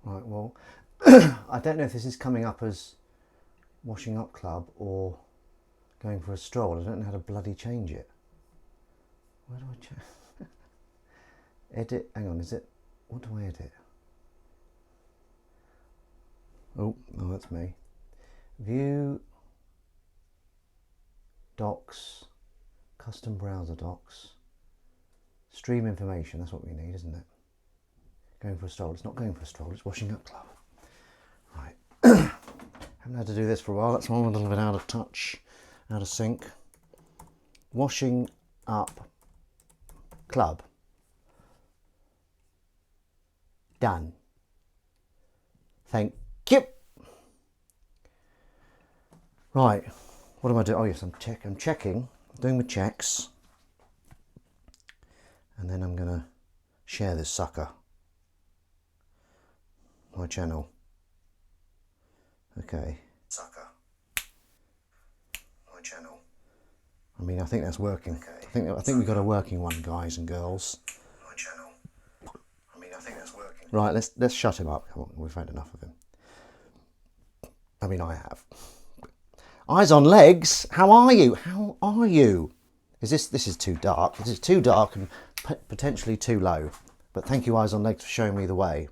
Right, well, I don't know if this is coming up as washing up club or going for a stroll. I don't know how to bloody change it. Where do I change? Edit, hang on, is it, what do I edit? Oh, no, that's me. View, docs, custom browser docs, stream information, that's what we need, isn't it? Going for a stroll, it's not going for a stroll, it's washing up club. Right, haven't had to do this for a while, that's why I'm a little bit out of touch, out of sync. Washing up club. Done. Thank you. Right, what am I doing? Oh yes, I'm checking, doing my checks. And then I'm gonna share this sucker. My channel. Okay. Sucker. My channel. I mean, I think that's working. Okay. I think we got a working one, guys and girls. My channel. I mean, I think that's working. Right, let's shut him up. Come on, we've had enough of him. I mean, I have. Eyes on legs. How are you? How are you? This is too dark. This is too dark and potentially too low. But thank you, Eyes on Legs, for showing me the way.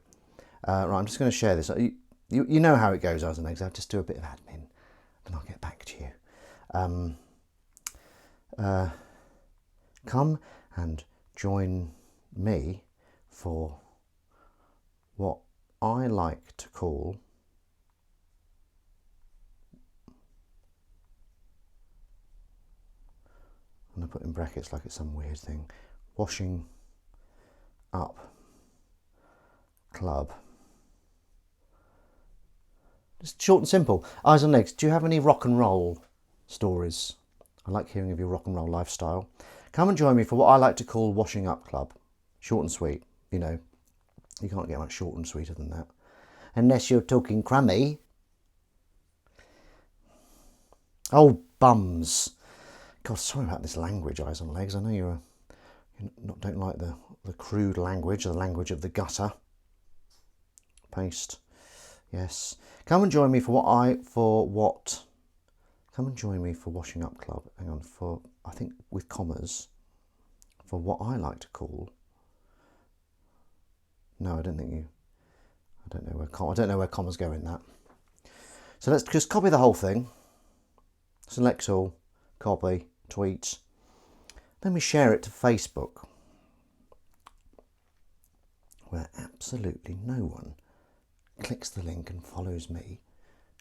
Right, I'm just going to share this. You know how it goes, Eyes on Legs. I'll just do a bit of admin, and I'll get back to you. Come and join me for what I like to call I'm going to put in brackets like it's some weird thing. Washing up club. Just short and simple. Eyes on Legs, do you have any rock and roll stories? I like hearing of your rock and roll lifestyle. Come and join me for what I like to call washing up club. Short and sweet, you know. You can't get much shorter and sweeter than that. Unless you're talking crummy. Oh, bums. God, sorry about this language, Eyes on Legs. I know you don't like the crude language, the language of the gutter. Paste. Yes. Come and join me Come and join me for washing up club. Hang on, I think with commas, for what I like to call. No, I don't know where commas go in that. So let's just copy the whole thing. Select all, copy, tweet. Then we share it to Facebook, where absolutely no one clicks the link and follows me,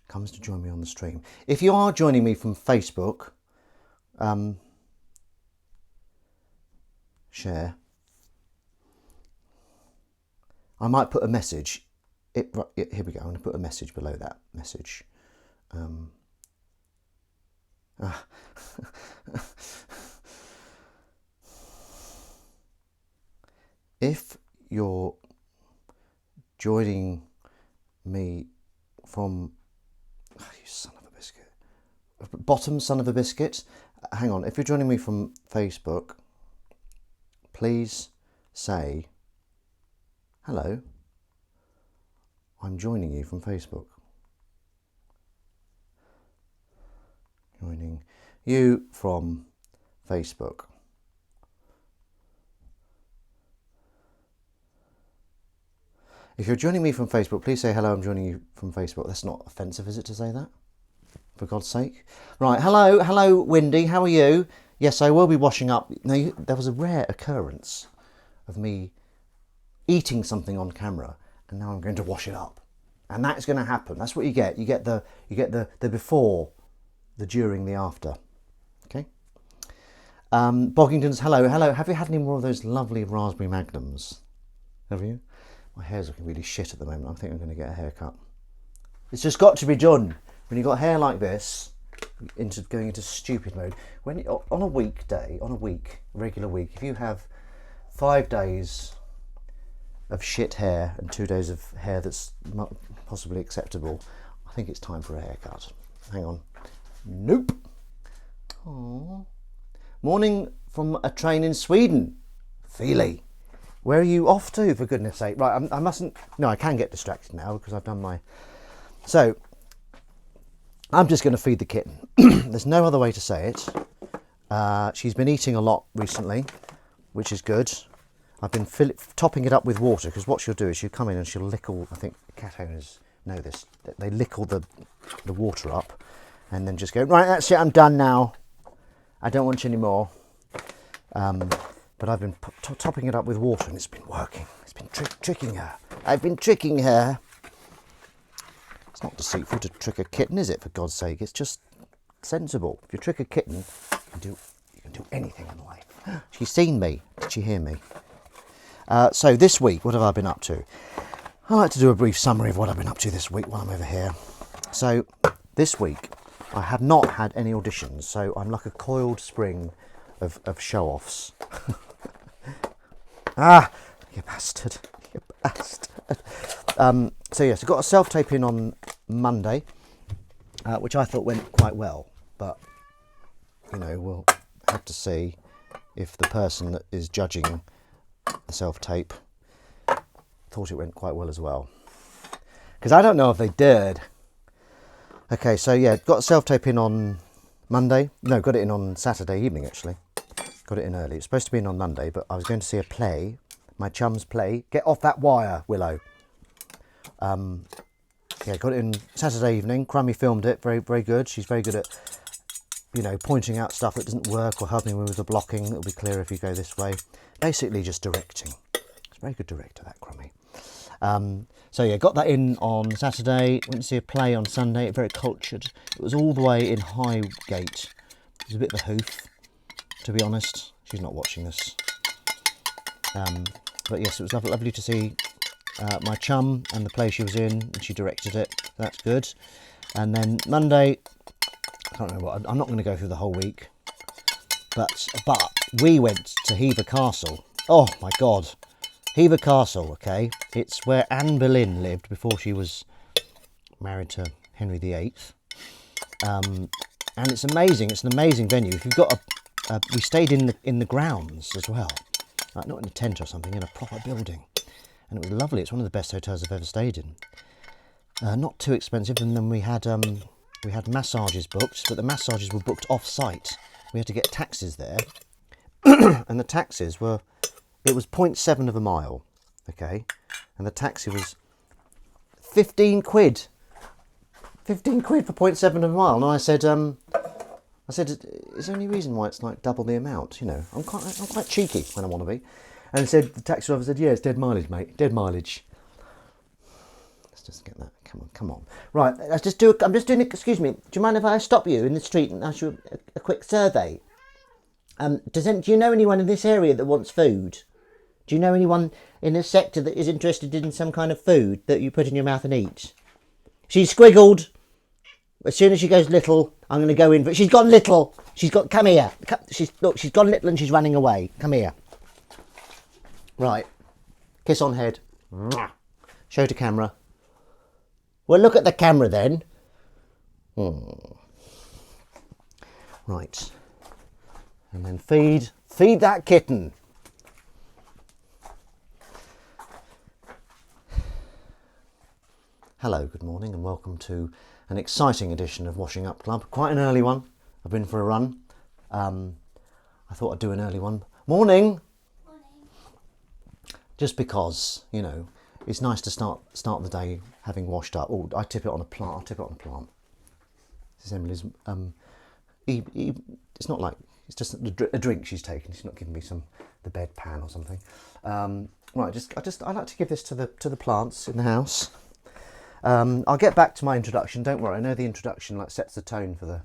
comes to join me on the stream. If you are joining me from Facebook, share. I might put a message. Here we go. I'm going to put a message below that message. If you're joining me from you son of a biscuit, bottom son of a biscuit, hang on, if you're joining me from Facebook, please say hello, I'm joining you from Facebook. Joining you from Facebook. If you're joining me from Facebook, please say hello, I'm joining you from Facebook. That's not offensive, is it, to say that? For God's sake. Right, hello, Wendy, how are you? Yes, I will be washing up. Now, there was a rare occurrence of me eating something on camera, and now I'm going to wash it up. And that's going to happen. That's what you get. You get the before, the during, the after. Okay? Boggington's, hello. Have you had any more of those lovely raspberry magnums? Have you? My hair's looking really shit at the moment. I think I'm going to get a haircut. It's just got to be done. When you've got hair like this, going into stupid mode. On a regular week, if you have 5 days of shit hair and 2 days of hair that's possibly acceptable, I think it's time for a haircut. Hang on. Nope. Aww. Morning from a train in Sweden. Feely. Where are you off to, for goodness sake? Right, I mustn't... No, I can get distracted now because I've done my... So, I'm just going to feed the kitten. There's no other way to say it. She's been eating a lot recently, which is good. I've been topping it up with water, because what she'll do is she'll come in and she'll lick all... I think cat owners know this. They lick all the water up and then just go, right, that's it, I'm done now. I don't want you anymore. But I've been topping it up with water and it's been working. It's been tricking her. I've been tricking her. It's not deceitful to trick a kitten, is it, for God's sake? It's just sensible. If you trick a kitten, you can do anything in life. She's seen me. Did she hear me? So this week, what have I been up to? I like to do a brief summary of what I've been up to this week while I'm over here. So this week, I have not had any auditions, so I'm like a coiled spring of show-offs. Ah, you bastard, you bastard. So yes, I got a self-tape in on Monday, which I thought went quite well, but, you know, we'll have to see if the person that is judging the self-tape thought it went quite well as well. Because I don't know if they did. Okay, so yeah, got a self-tape in on Monday. No, got it in on Saturday evening, actually. Got it in early. It's supposed to be in on Monday, but I was going to see a play, my chum's play. Get off that wire, Willow. Yeah, got it in Saturday evening. Crummy filmed it. Very, very good. She's very good at, you know, pointing out stuff that doesn't work or helping me with the blocking. It'll be clearer if you go this way. Basically just directing. It's a very good director, that Crummy. So yeah, got that in on Saturday. Went to see a play on Sunday. Very cultured. It was all the way in Highgate. It was a bit of a hoof, to be honest. She's not watching this. But yes, it was lovely to see my chum and the play she was in, and she directed it. That's good. And then Monday, I can't remember what, I'm not going to go through the whole week, but we went to Hever Castle. Oh my God, Hever Castle. Okay, it's where Anne Boleyn lived before she was married to Henry VIII. And it's amazing. It's an amazing venue. If you've got we stayed in the grounds as well, like not in a tent or something, in a proper building, and it was lovely. It's one of the best hotels I've ever stayed in. Not too expensive, and then we had massages booked, but the massages were booked off-site. We had to get taxis there, and the taxis were, it was 0.7 of a mile, okay, and the taxi was 15 quid. 15 quid for 0.7 of a mile, and I said, is there any reason why it's like double the amount? You know, I'm quite cheeky when I want to be. And the taxi driver said, yeah, it's dead mileage, mate, dead mileage. Let's just get that. Come on. Right, I'm just doing it. Excuse me. Do you mind if I stop you in the street and ask you a quick survey? Do you know anyone in this area that wants food? Do you know anyone in this sector that is interested in some kind of food that you put in your mouth and eat? She's squiggled. As soon as she goes little, I'm going to go in. But she's gone little. Come here. She's gone little and she's running away. Come here. Right. Kiss on head. Show to camera. Well, look at the camera then. Right. And then feed that kitten. Hello, good morning and welcome to an exciting edition of Washing Up Club. Quite an early one. I've been for a run. I thought I'd do an early one. Morning. Morning. Just because, you know, it's nice to start the day having washed up. Oh, I tip it on a plant. This is Emily's. It's not like, it's just a drink she's taken. She's not giving me the bedpan or something. Right, I like to give this to the plants in the house. I'll get back to my introduction. Don't worry. I know the introduction like sets the tone for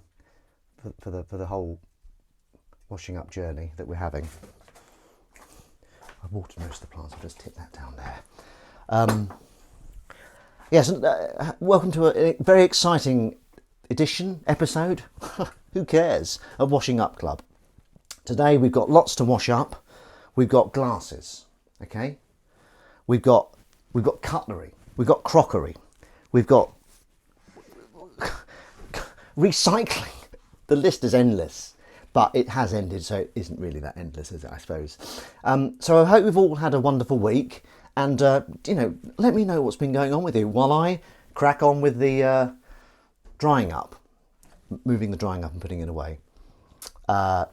the whole washing up journey that we're having. I've watered most of the plants. I'll just tip that down there. Yes, welcome to a very exciting episode, who cares, of Washing Up Club. Today we've got lots to wash up. We've got glasses, okay? We've got cutlery. We've got crockery. We've got recycling. The list is endless. but it has ended, so it isn't really that endless, is it, I suppose. So I hope you've all had a wonderful week, and you know, let me know what's been going on with you while I crack on with the drying up, moving the drying up and putting it away. Oh,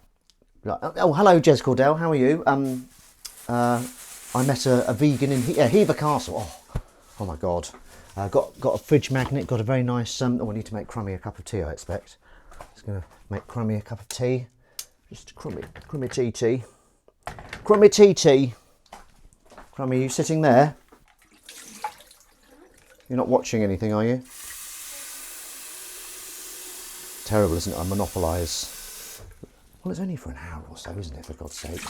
hello, Jez Cordell. How are you? I met a vegan in Hever Castle. Oh my God. Got a fridge magnet. Got a very nice. I need to make Crummy a cup of tea, I expect. Just gonna make Crummy a cup of tea. Just Crummy tea. Crummy tea. Crummy, you sitting there? You're not watching anything, are you? Terrible, isn't it? I monopolise. Well, it's only for an hour or so, isn't it, for God's sake?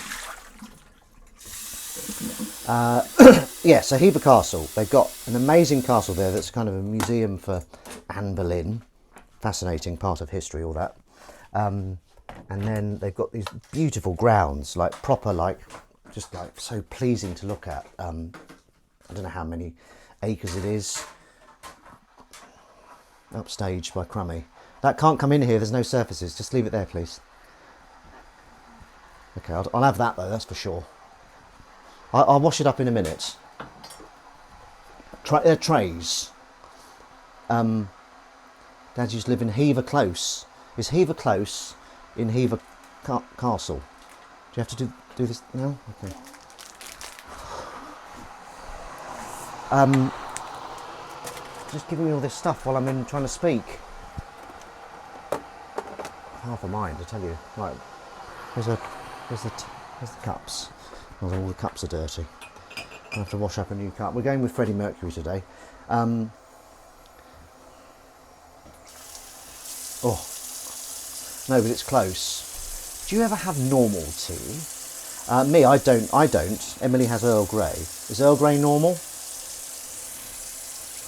Yeah, so Hever Castle. They've got an amazing castle there that's kind of a museum for Anne Boleyn. Fascinating part of history, all that. And then they've got these beautiful grounds, like proper, like, just like so pleasing to look at. I don't know how many acres it is. Upstaged by Crummy. That can't come in here, there's no surfaces. Just leave it there, please. Okay, I'll have that though, that's for sure. I'll wash it up in a minute. Trays. Dad used to live in Hever Close. Is Hever Close in Hever Castle? Do you have to do this now? Okay. Just giving me all this stuff while I'm trying to speak. Half a mind, I tell you. Right, here's the cups. Oh, all the cups are dirty. I have to wash up a new cup. We're going with Freddie Mercury today. Oh, no, but it's close. Do you ever have normal tea? Me, I don't. Emily has Earl Grey. Is Earl Grey normal?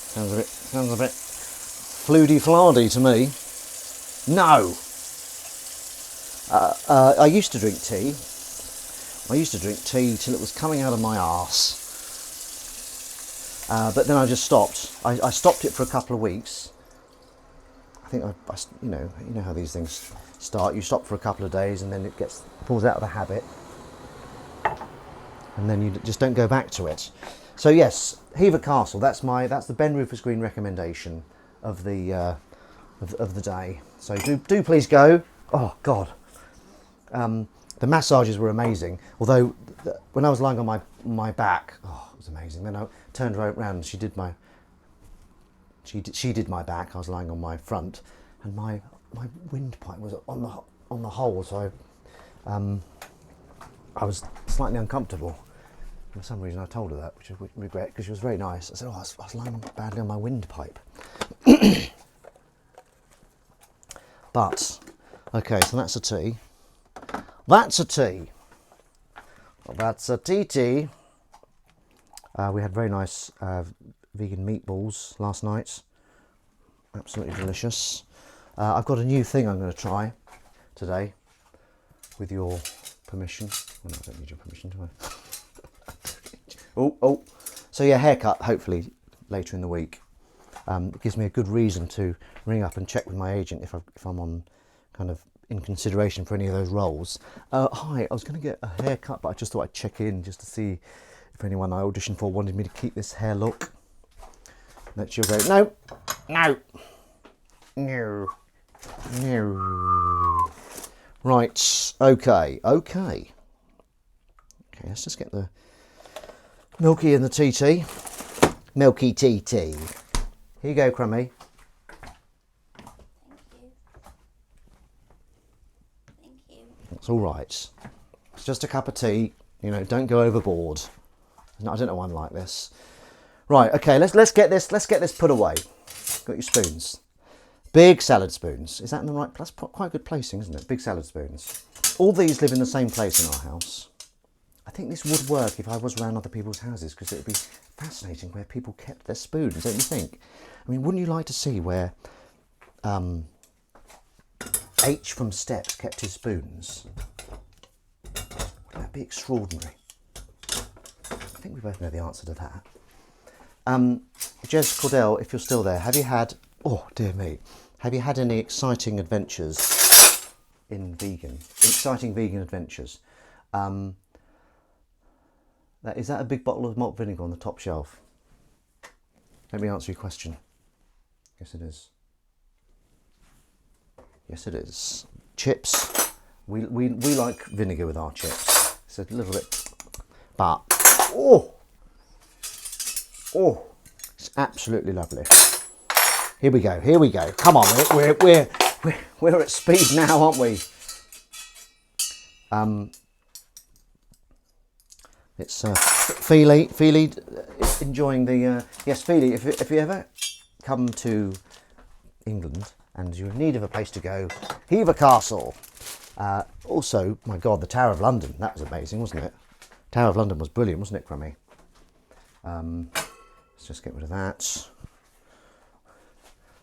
Sounds a bit floody-flardy to me. No. I used to drink tea. Till it was coming out of my arse. But then I just stopped. I stopped it for a couple of weeks. I think you know how these things start. You stop for a couple of days and then it pulls out of the habit, and then you just don't go back to it. So yes, Hever Castle. That's the Ben Rufus Green recommendation of the day. So do please go. Oh God. The massages were amazing. Although when I was lying on my back, it was amazing. Then I turned right around and she did my back. I was lying on my front, and my windpipe was on the hole. So I was slightly uncomfortable. For some reason, I told her that, which I regret because she was very nice. I said, I was lying badly on my windpipe. But okay, so that's a tea. That's a tea. Well, that's a tea. We had very nice vegan meatballs last night. Absolutely delicious. I've got a new thing I'm going to try today, with your permission. Well, no, I don't need your permission, do I? oh. So yeah, haircut, hopefully later in the week. It gives me a good reason to ring up and check with my agent if I'm on kind of in consideration for any of those roles. Hi, I was going to get a haircut, but I just thought I'd check in just to see if anyone I auditioned for wanted me to keep this hair look. That she'll go, no. Right, okay, let's just get the Milky and the TT. Milky TT. Here you go, Crummy. Thank you. It's all right. It's just a cup of tea. You know, don't go overboard. No, I don't know why I'm like this. Right, okay, let's get this put away. Got your spoons. Big salad spoons. Is that in the right place? That's quite good placing, isn't it? Big salad spoons. All these live in the same place in our house. I think this would work if I was around other people's houses, because it would be fascinating where people kept their spoons, don't you think? I mean, wouldn't you like to see where H from Steps kept his spoons? Wouldn't that be extraordinary? I think we both know the answer to that. Jez Cordell, if you're still there, have you had any exciting adventures in vegan, exciting vegan adventures. Is that a big bottle of malt vinegar on the top shelf? Let me answer your question. Yes, it is. Yes, it is. Chips. We like vinegar with our chips. It's a little bit, but oh, it's absolutely lovely. Here we go. Here we go. Come on, we're at speed now, aren't we? It's Feely enjoying the yes, Feely. If you ever come to England and you're in need of a place to go, Hever Castle. Also, my God, the Tower of London. That was amazing, wasn't it? Tower of London was brilliant, wasn't it, Crummy? Let's just get rid of that.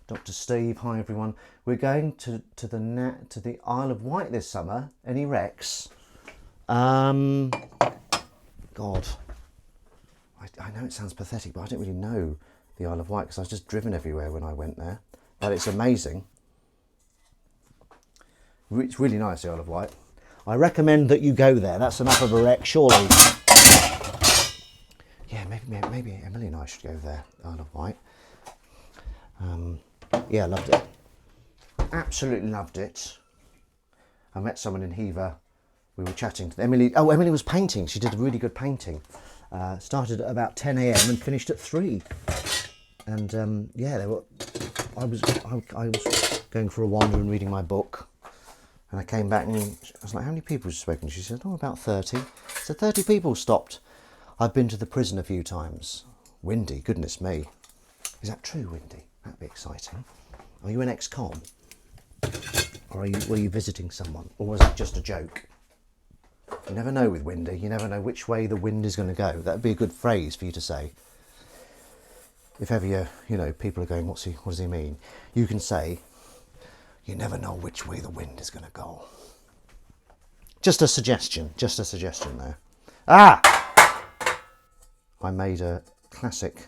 Dr. Steve, hi everyone. We're going to the Isle of Wight this summer. Any Rex? God, I know it sounds pathetic, but I don't really know the Isle of Wight because I was just driven everywhere when I went there. But it's amazing. It's really nice, the Isle of Wight. I recommend that you go there. That's enough of a wreck, surely. Yeah, maybe Emily and I should go there, Isle of Wight. Yeah, loved it. Absolutely loved it. I met someone in Hever. We were chatting to Emily. Oh, Emily was painting. She did a really good painting. Started at about 10 a.m. and finished at 3. And yeah, I was going for a wander and reading my book. And I came back and I was like, how many people have you spoken to? She said, oh, about 30. So 30 people stopped. I've been to the prison a few times. Windy, goodness me. Is that true, Windy? That'd be exciting. Are you an ex-con? Or were you visiting someone? Or was it just a joke? You never know with Windy. You never know which way the wind is going to go. That'd be a good phrase for you to say. If ever people are going, what does he mean? You can say, you never know which way the wind is going to go. Just a suggestion there. I made a classic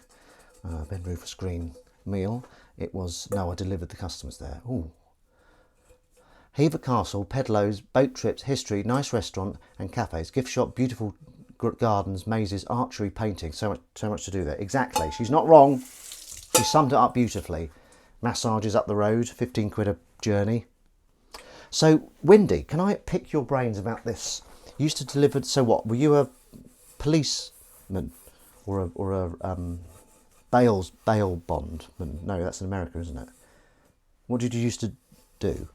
Ben Rufus Green meal. I delivered the customers there. Ooh. Hever Castle, Pedlows, boat trips, history, nice restaurant and cafes, gift shop, beautiful gardens, mazes, archery, painting. So much to do there. Exactly. She's not wrong. She summed it up beautifully. Massages up the road, 15 quid a journey. So, Windy, can I pick your brains about this? You used to deliver. So what? Were you a policeman or a bail bondman? No, that's in America, isn't it? What did you used to do?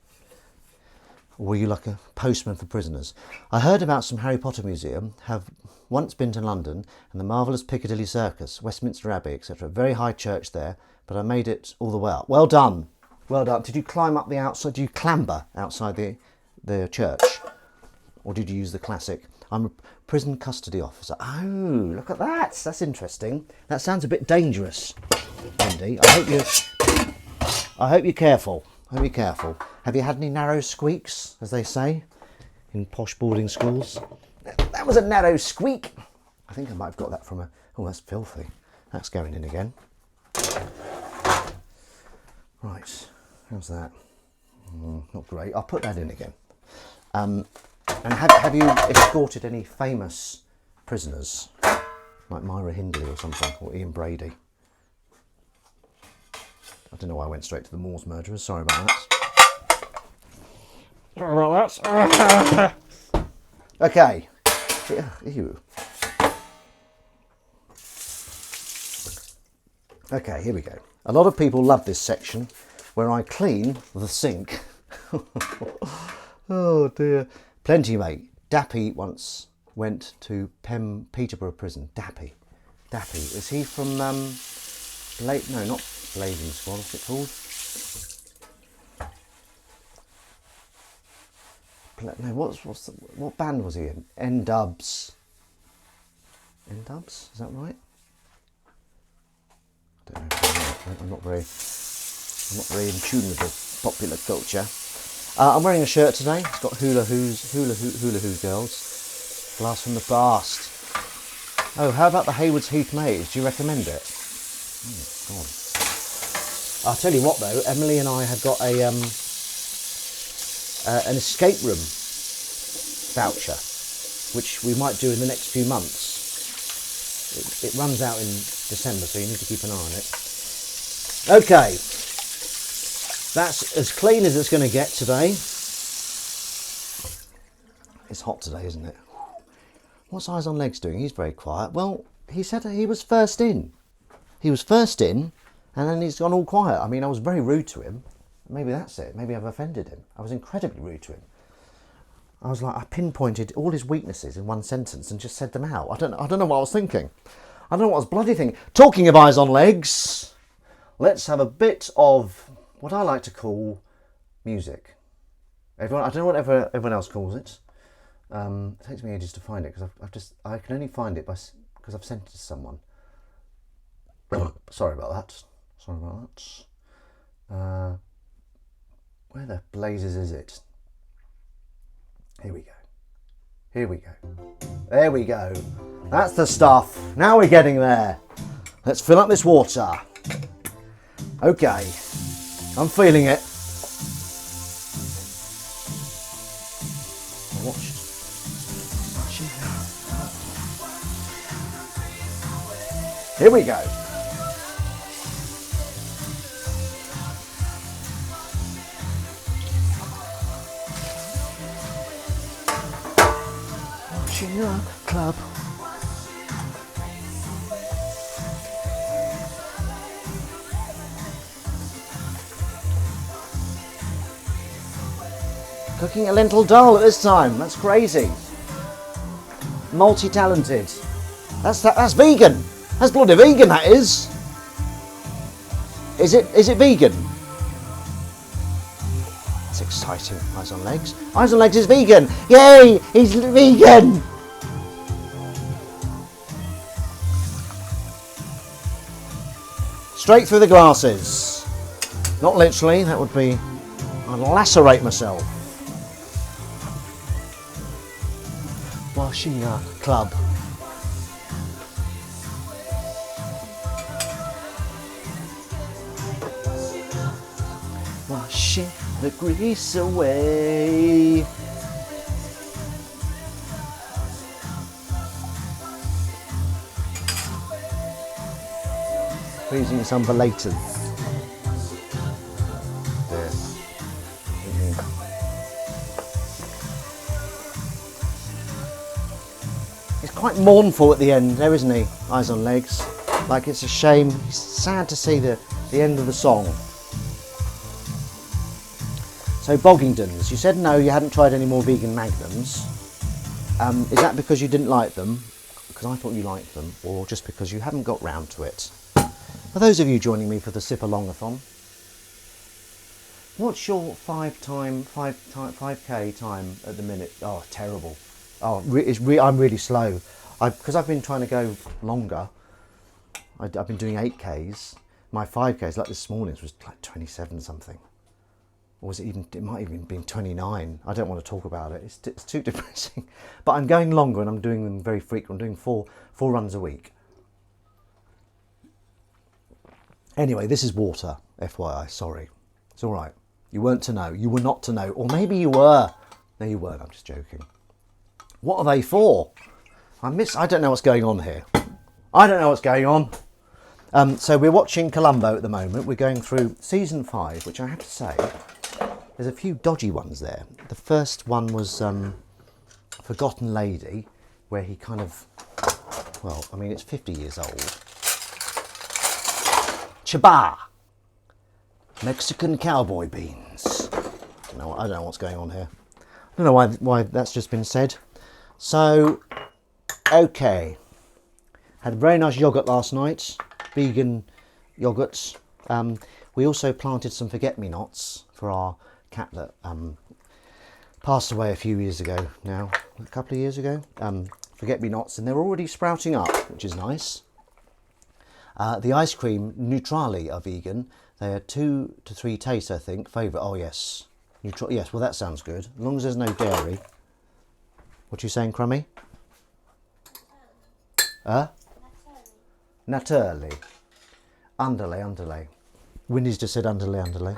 Or were you like a postman for prisoners? I heard about some Harry Potter museum, have once been to London, and the marvellous Piccadilly Circus, Westminster Abbey, etc. Very high church there, but I made it all the way up. Well done. Well done. Did you climb up the outside? Did you clamber outside the church? Or did you use the classic, I'm a prison custody officer? Oh, look at that. That's interesting. That sounds a bit dangerous, Wendy. I hope you're careful. Have you had any narrow squeaks, as they say, in posh boarding schools? That was a narrow squeak. I think I might have got that from oh, that's filthy. That's going in again. Right, how's that? Not great. I'll put that in again. And have you escorted any famous prisoners, like Myra Hindley or something, or Ian Brady? I don't know why I went straight to the Moors murderers. Sorry about that. Okay. Ew. Okay, here we go. A lot of people love this section where I clean the sink. Oh dear. Plenty, mate. Dappy once went to Peterborough prison. Dappy. Is he from no, not Blazing Squad, what's it called? No, what band was he in? N-Dubs. N-Dubs, is that right? I don't know. I'm not very in tune with the popular culture. I'm wearing a shirt today. It's got hula hoo girls. Blast from the past. Oh, how about the Haywards Heath Maze? Do you recommend it? Oh, God. I'll tell you what though, Emily and I have got a an escape room voucher, which we might do in the next few months. It runs out in December, so you need to keep an eye on it. Okay, that's as clean as it's going to get today. It's hot today, isn't it? What's Eyes on Legs doing? He's very quiet. Well, he said he was first in. He was first in, and then he's gone all quiet. I mean, I was very rude to him. Maybe that's it. Maybe I've offended him. I was incredibly rude to him. I was like, I pinpointed all his weaknesses in one sentence and just said them out. I don't know what I was thinking. I don't know what I was bloody thinking. Talking of Eyes on Legs, let's have a bit of what I like to call music. I don't know what everyone else calls it. It takes me ages to find it because I can only find it because I've sent it to someone. Sorry about that. Where the blazes is it? Here we go. There we go. That's the stuff. Now we're getting there. Let's fill up this water. Okay. I'm feeling it. Here we go. Watching your club. Cooking a lentil dal at this time. That's crazy. Multi-talented. That's vegan. That's bloody vegan, that is. Is it vegan? It's exciting. Eyes on Legs. Eyes on Legs is vegan. Yay! He's vegan. Straight through the glasses. Not literally. That would be. I'd lacerate myself. Washing up club. Washing the grease away. We're using some belaters. He's quite mournful at the end there, isn't he? Eyes on Legs. Like it's a shame. It's sad to see the end of the song. So Boggingdons, you said no, you hadn't tried any more vegan magnums. Is that because you didn't like them? Because I thought you liked them, or just because you haven't got round to it? For those of you joining me for the Sip-along-a-thon, what's your 5K time at the minute? Oh, terrible. Oh, I'm really slow. Because I've been trying to go longer. I've been doing 8Ks. My 5Ks, like this morning's, was like 27 something. Or was it even? It might even been 29. I don't want to talk about it. It's too depressing. But I'm going longer and I'm doing them very frequent. I'm doing four runs a week. Anyway, this is water, FYI. Sorry. It's all right. You weren't to know. You were not to know. Or maybe you were. No, you weren't. I'm just joking. What are they for? I don't know what's going on here. I don't know what's going on. So we're watching Columbo at the moment. We're going through season 5, which I have to say, there's a few dodgy ones there. The first one was Forgotten Lady, where he kind of, well, I mean, it's 50 years old. Chaba! Mexican cowboy beans. No, I don't know what's going on here. I don't know why that's just been said. So, okay. Had a very nice yoghurt last night. Vegan yoghurts. We also planted some forget-me-nots for our cat that passed away a few years ago now. A couple of years ago. Forget-me-nots, and they're already sprouting up, which is nice. The ice cream, Neutrali, are vegan. They are 2 to 3 tastes, I think. Favourite, oh yes. Yes, well that sounds good. As long as there's no dairy. What are you saying, Crummy? Naturally. Underlay. Winnie's just said underlay.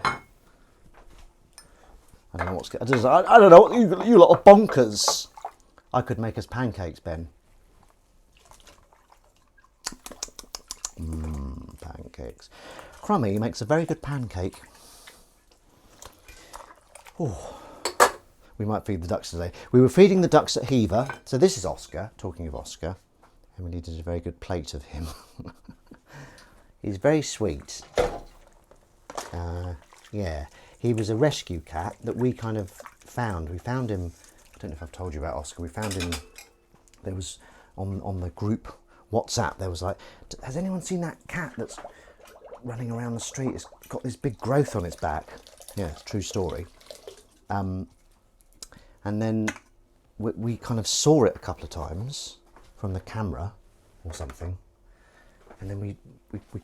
I don't know what's. I don't know. You lot are bonkers. I could make us pancakes, Ben. Pancakes. Crummy makes a very good pancake. Oh, we might feed the ducks today. We were feeding the ducks at Hever. So this is Oscar. Talking of Oscar, Emily did a very good plate of him. He's very sweet. Yeah, he was a rescue cat that we kind of found. We found him. I don't know if I've told you about Oscar. We found him. There was on the group WhatsApp. There was like, has anyone seen that cat that's running around the street? It's got this big growth on its back. Yeah, it's a true story. And then we kind of saw it a couple of times from the camera or something. And then we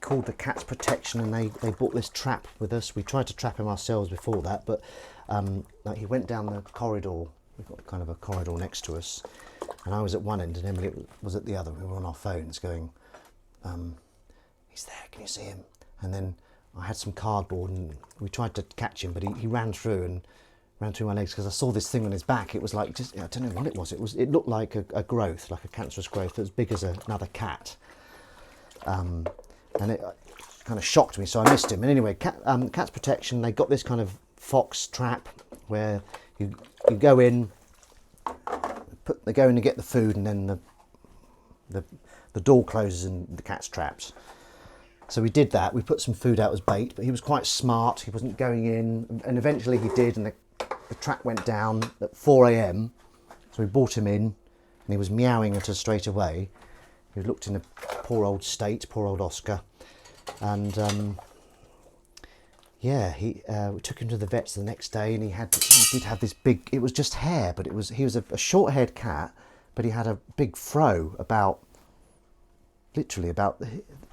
called the Cats Protection, and they bought this trap with us. We tried to trap him ourselves before that, but like he went down the corridor. We've got kind of a corridor next to us, and I was at one end and Emily was at the other. We were on our phones going, he's there, can you see him? And then I had some cardboard and we tried to catch him, but he ran through my legs because I saw this thing on his back. It was like, just, I don't know what it was. It looked like a growth, like a cancerous growth that was big as another cat. And it kind of shocked me, so I missed him. And anyway, Cats Protection, they got this kind of fox trap where you go in, they go in to get the food, and then the door closes and the cat's trapped. So we did that. We put some food out as bait, but he was quite smart. He wasn't going in, and eventually he did, and the trap went down at 4 a.m. So we brought him in, and he was meowing at us straight away. He looked in a poor old state, poor old Oscar, and yeah, we took him to the vets the next day, and he did have this big. It was just hair, but he was a short-haired cat, but he had a big fro literally about.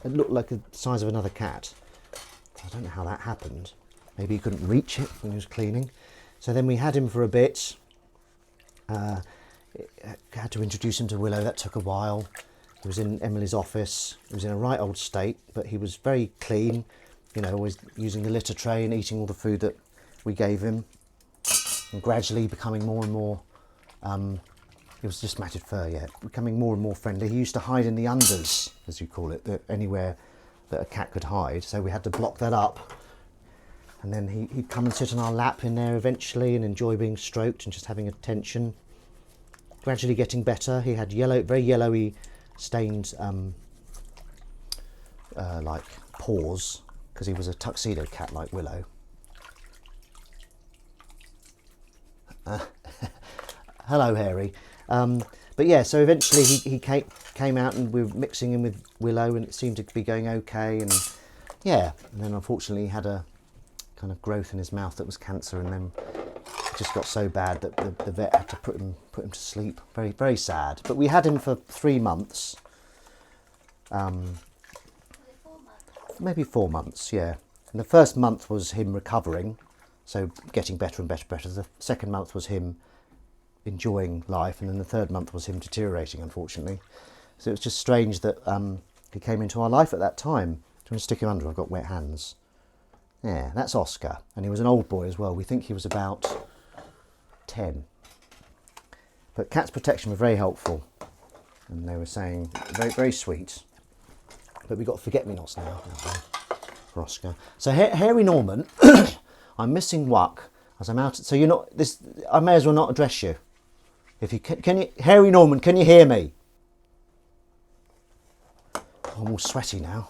It looked like the size of another cat. I don't know how that happened. Maybe he couldn't reach it when he was cleaning. So then we had him for a bit. Had to introduce him to Willow. That took a while. He was in Emily's office. He was in a right old state, but he was very clean. You know, always using the litter tray and eating all the food that we gave him. And gradually becoming more and more, it was just matted fur, yeah, becoming more and more friendly. He used to hide in the unders, as you call it, anywhere that a cat could hide. So we had to block that up. And then he'd come and sit on our lap in there eventually and enjoy being stroked and just having attention. Gradually getting better. He had very yellowy stained like paws, because he was a tuxedo cat like Willow. Hello, Harry. But yeah, so eventually he came out, and we were mixing him with Willow, and it seemed to be going okay. And yeah, and then unfortunately he had a kind of growth in his mouth that was cancer, and then it just got so bad that the vet had to put him to sleep. Very, very sad. But we had him for 3 months. Maybe 4 months, yeah. And the first month was him recovering, so getting better and better. The second month was him enjoying life, and then the third month was him deteriorating, unfortunately. So it was just strange that he came into our life at that time. Do you want to stick him under? I've got wet hands. Yeah, that's Oscar, and he was an old boy as well. We think he was about 10. But Cats Protection were very helpful, and they were saying very, very sweet. But we've got forget-me-nots now for Oscar. So Harry Norman, I'm missing Wuck as I'm out. So you're not this. I may as well not address you. If you can you, Harry Norman, can you hear me? I'm all sweaty now.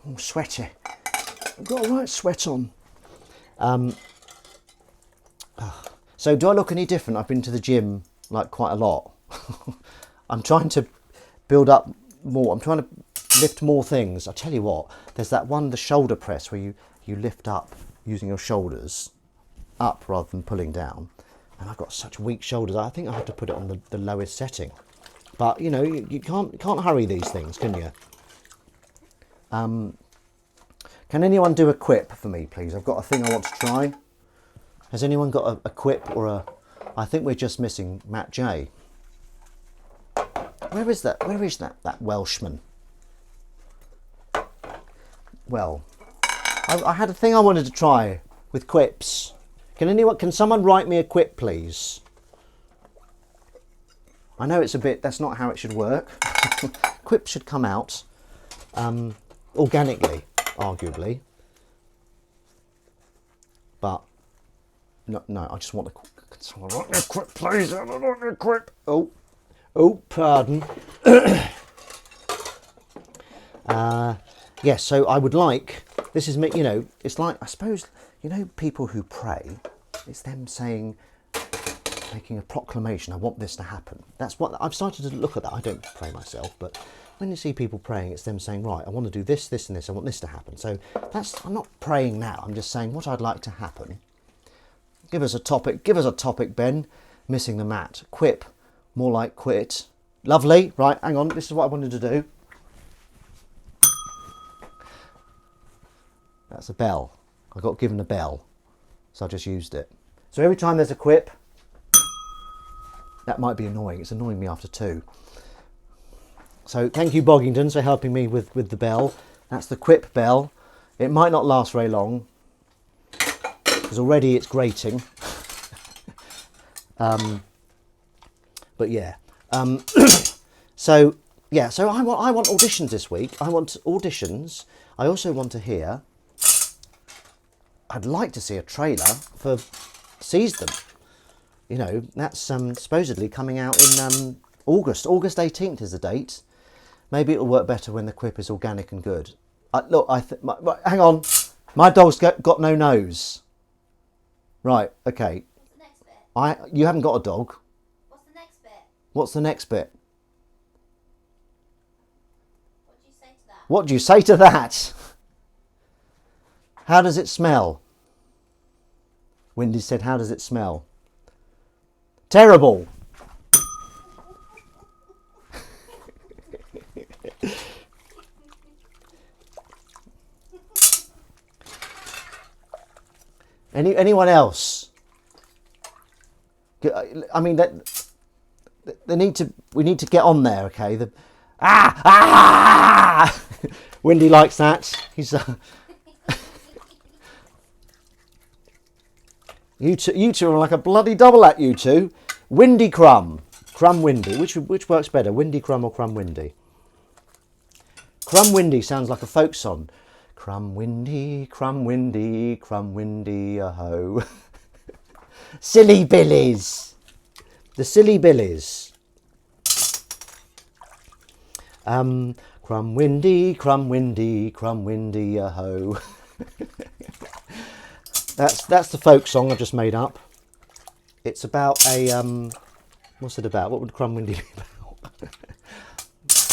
I'm all sweaty. I've got a right sweat on. So do I look any different? I've been to the gym like quite a lot. I'm trying to build up more. I'm trying to lift more things. I tell you what, there's that one, the shoulder press, where you lift up using your shoulders up rather than pulling down. And I've got such weak shoulders. I think I have to put it on the lowest setting. But you know, you can't hurry these things, can you? Can anyone do a quip for me, please? I've got a thing I want to try. Has anyone got a quip or a? I think we're just missing Matt J. Where is that? Where is that Welshman? Well, I had a thing I wanted to try with quips. Can someone write me a quip, please? I know it's a bit, that's not how it should work. Quips should come out organically, arguably. But, no, I just want to, can someone write me a quip, please? I don't want a quip. Oh, pardon. Yes, so I would like, this is me, you know, it's like, I suppose, you know, people who pray, it's them saying, making a proclamation, I want this to happen. That's what, I've started to look at that. I don't pray myself, but when you see people praying, it's them saying, right, I want to do this, this and this, I want this to happen. So that's, I'm not praying now, I'm just saying what I'd like to happen. Give us a topic, Ben. Missing the mat. Quip, more like quit. Lovely, right, hang on, this is what I wanted to do. That's a bell. I got given a bell, so I just used it. So every time there's a quip, that might be annoying. It's annoying me after 2. So thank you, Boggington, for helping me with the bell. That's the quip bell. It might not last very long, because already it's grating. But yeah. So yeah. So I want auditions this week. I want auditions. I also want to hear. I'd like to see a trailer for Seize Them. You know, that's supposedly coming out in August. August 18th is the date. Maybe it'll work better when the quip is organic and good. Look, hang on. My dog's got no nose. Right, okay. What's the next bit? You haven't got a dog. What's the next bit? What's the next bit? What do you say to that? What do you say to that? How does it smell? Wendy said, how does it smell? Terrible. Anyone else? I mean, we need to get on there, okay? Wendy likes that. He's you two are like a bloody double act, you two. Windy Crumb. Crumb Windy. Which works better, Windy Crumb or Crumb Windy? Crumb Windy sounds like a folk song. Crumb Windy, Crumb Windy, Crumb Windy, a-ho. Silly Billies. The Silly Billies. Crumb Windy, Crumb Windy, Crumb Windy, a-ho. That's the folk song I've just made up. It's about a what's it about? What would Crumb Windy be about?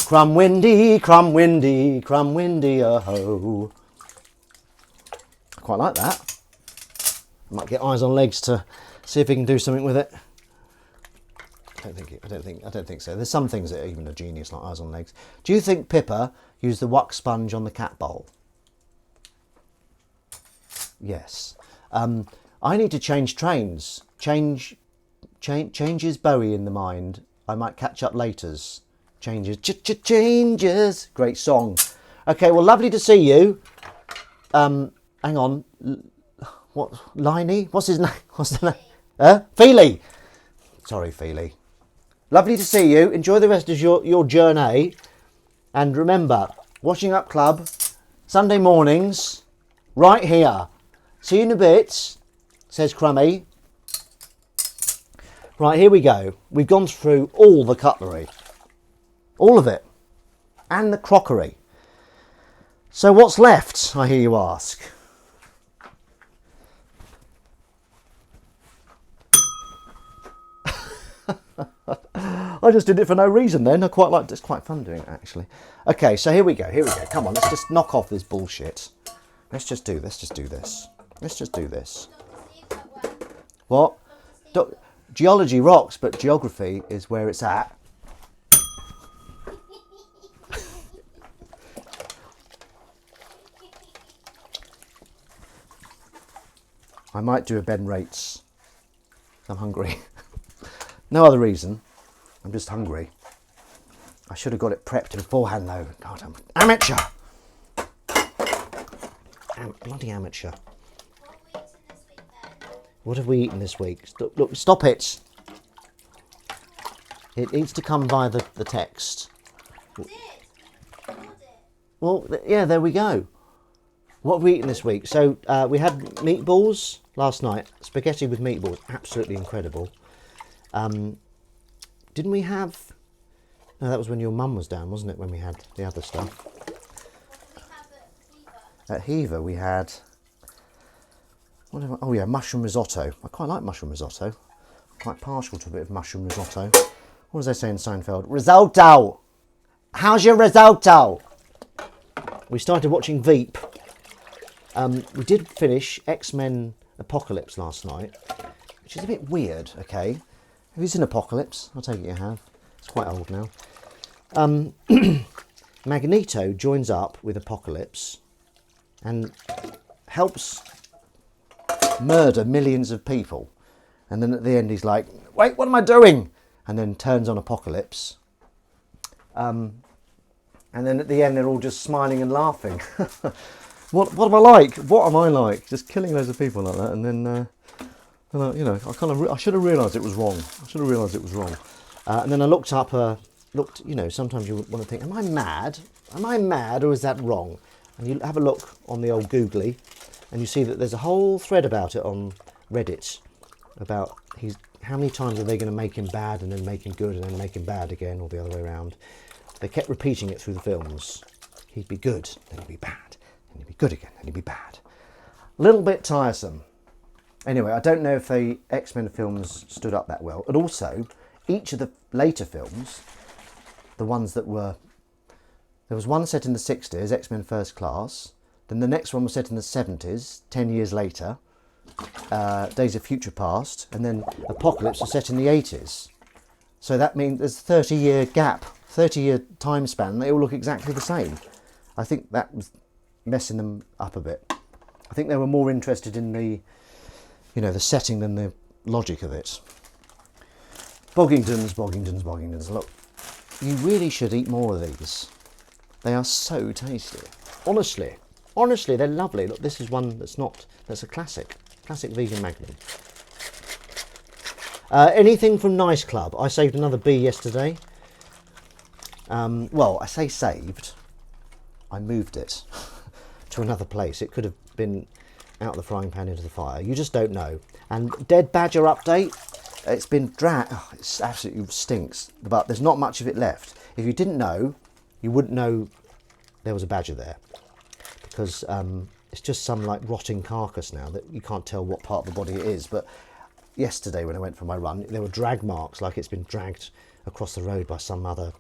Crumb Windy, Crumb Windy, Crumb Windy, ho. I quite like that. I might get Eyes on Legs to see if he can do something with it. I don't think so. There's some things that are even a genius, like Eyes on Legs. Do you think Pippa used the wax sponge on the cat bowl? Yes. I need to change trains. Changes Bowie in the mind. I might catch up laters. Changes. Great song. Okay, well, lovely to see you. Hang on. What? Liney? What's his name? What's the name? Feely. Sorry, Feely. Lovely to see you. Enjoy the rest of your journey. And remember, Washing Up Club, Sunday mornings, right here. See you in a bit, says Crummy. Right, here we go. We've gone through all the cutlery. All of it. And the crockery. So what's left, I hear you ask? I just did it for no reason then. I quite liked it. It's quite fun doing it, actually. Okay, so here we go. Come on, let's just knock off this bullshit. Let's just do this. Let's just do this. What? Geology rocks, but geography is where it's at. I might do a Ben Rates. I'm hungry. No other reason. I'm just hungry. I should have got it prepped beforehand though. God, I'm amateur. Bloody amateur. What are we eating this week then? What have we eaten this week? Look, stop it. It needs to come via the text. Did. Hold it. Well, yeah, there we go. What have we eaten this week? So we had meatballs last night. Spaghetti with meatballs. Absolutely incredible. Didn't we have... No, that was when your mum was down, wasn't it, when we had the other stuff? What did we have at Heaver? At Heaver we had... Oh yeah, mushroom risotto. I quite like mushroom risotto. I'm quite partial to a bit of mushroom risotto. What does they say in Seinfeld? Risotto! How's your risotto? We started watching Veep. We did finish X-Men Apocalypse last night, which is a bit weird, okay? Have you seen Apocalypse? I'll take it you have. It's quite old now. Magneto joins up with Apocalypse and helps murder millions of people. And then at the end he's like, wait, what am I doing? And then turns on Apocalypse. And then at the end they're all just smiling and laughing. What am I like? What am I like? Just killing loads of people like that, and then you know, I should have realised it was wrong. And then I looked up, you know, sometimes you want to think, am I mad? Am I mad, or is that wrong? And you have a look on the old Googly, and you see that there's a whole thread about it on Reddit about how many times are they going to make him bad and then make him good and then make him bad again, or the other way around. They kept repeating it through the films. He'd be good, then he'd be bad, then he'd be good again, then he'd be bad. A little bit tiresome. Anyway, I don't know if the X-Men films stood up that well. And also, each of the later films, the ones that were... There was one set in the 60s, X-Men First Class. Then the next one was set in the 70s, 10 years later, Days of Future Past. And then Apocalypse was set in the 80s. So that means there's a 30-year gap, 30-year time span. They all look exactly the same. I think that was messing them up a bit. I think they were more interested in the, you know, the setting than the logic of it. Boggingtons. Look, you really should eat more of these. They are so tasty. Honestly, they're lovely. Look, this is one that's a classic vegan Magnum. Anything from Nice Club. I saved another bee yesterday. Well, I say saved. I moved it to another place. It could have been out of the frying pan into the fire. You just don't know. And dead badger update. It's been dragged. Oh, it absolutely stinks. But there's not much of it left. If you didn't know, you wouldn't know there was a badger there, because it's just some like rotting carcass now that you can't tell what part of the body it is. But yesterday when I went for my run, there were drag marks, like it's been dragged across the road by some other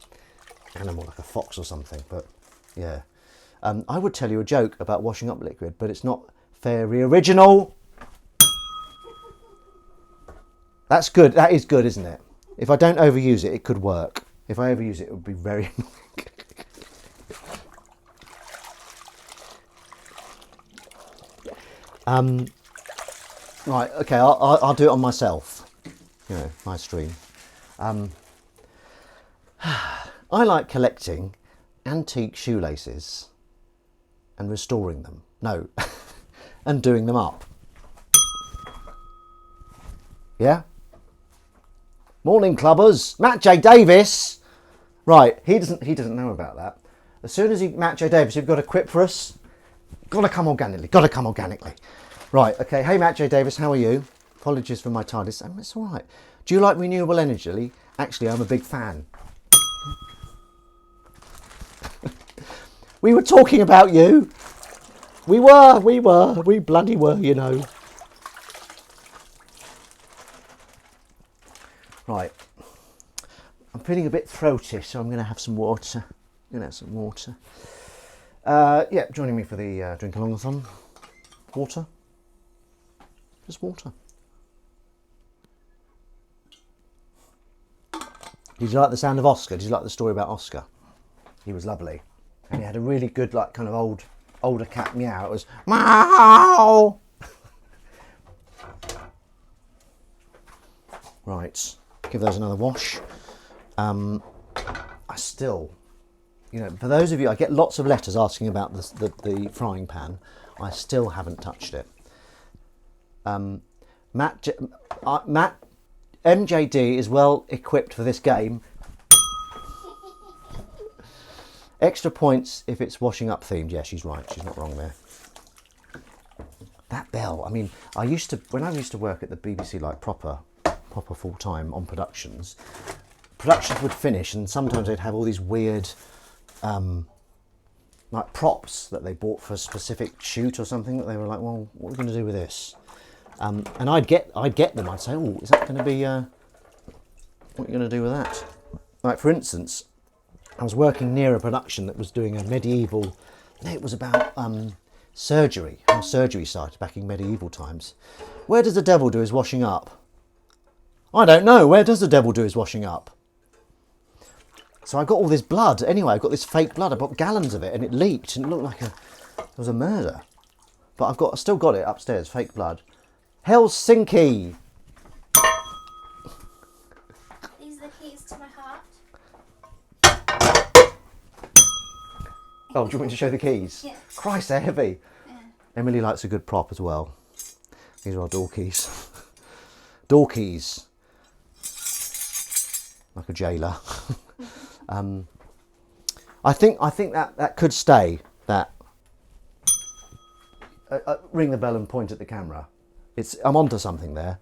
animal, like a fox or something. But yeah, I would tell you a joke about washing up liquid, but it's not very original. That's good. That is good, isn't it? If I don't overuse it, it could work. If I overuse it, it would be very annoying. Right, okay, I'll do it on myself. You know, my stream. I like collecting antique shoelaces and restoring them. No, and doing them up. Yeah? Morning, clubbers. Matt J. Davis. Right, he doesn't know about that. As soon as Matt J. Davis, you've got a quip for us. Gotta come organically. Right, okay. Hey, Matt J. Davis, how are you? Apologies for my tardiness. It's all right. Do you like renewable energy? Actually, I'm a big fan. We were talking about you. We bloody were, you know. Right. I'm feeling a bit throaty, so I'm going to have some water. Yeah, joining me for the drink along-a-thon. Water. Just water. Did you like the sound of Oscar? Did you like the story about Oscar? He was lovely. And he had a really good, like, kind of older cat meow. It was meow. Right. Give those another wash. I still, you know, for those of you, I get lots of letters asking about the frying pan. I still haven't touched it. Matt MJD is well equipped for this game. Extra points if it's washing up themed. Yeah, she's right. She's not wrong there. That bell. I mean, when I used to work at the BBC, like proper full time on productions would finish, and sometimes they'd have all these weird, like props that they bought for a specific shoot or something. That they were like, well, what are we going to do with this? And I'd get them. I'd say, oh, is that going to be? What are you going to do with that? Like for instance, I was working near a production that was doing a medieval. It was about surgery, on a surgery site back in medieval times. Where does the devil do his washing up? I don't know. Where does the devil do his washing up? So I got all this blood. Anyway, I got this fake blood. I bought gallons of it, and it leaked, and it looked like it was a murder. But I still got it upstairs. Fake blood. Helsinki. These are the keys to my heart. Oh, do you want me to show the keys? Yeah. Christ, they're heavy. Yeah. Emily likes a good prop as well. These are our door keys. Door keys. Like a jailer. I think that could stay. That ring the bell and point at the camera. I'm onto something there.